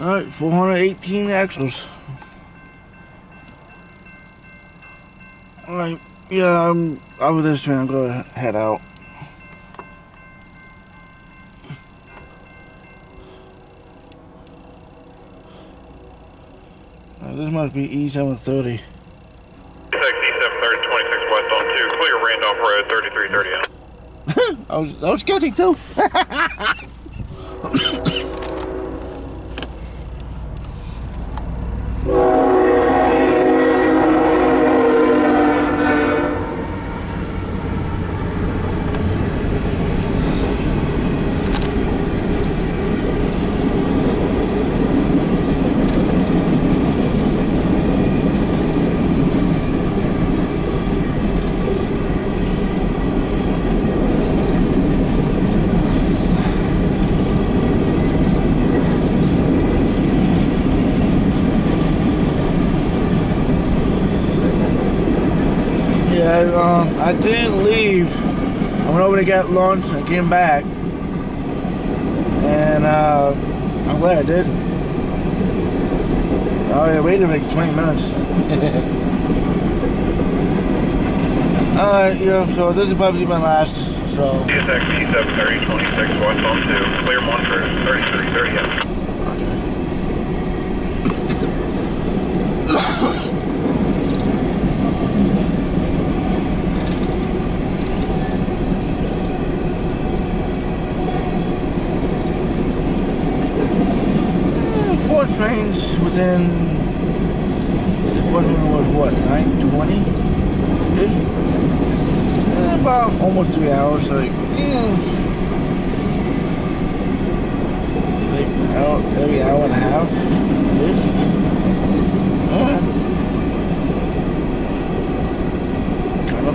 Alright, 418 axles. Alright, yeah, I'm over this train. I'm gonna head out. This must be E730. CSX E730-26 westbound 2, clear Randolph Road 3330 out. I was getting too. I didn't leave. I went over to get lunch and came back. And I'm glad I did. I waited like 20 minutes. Alright, yeah, so this is probably my last, so. CSX E730-26 westbound 2, clear 1 for 3330 out. Trains within, the first one was what, 9:20-ish? About almost 3 hours, like, every hour and a half-ish. Kind of.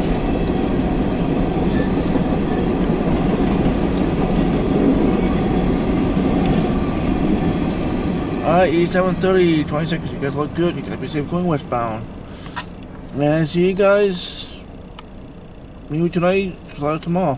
Alright, E730-26, you guys look good. You gotta be safe going westbound. Man, see you guys maybe tonight, tomorrow.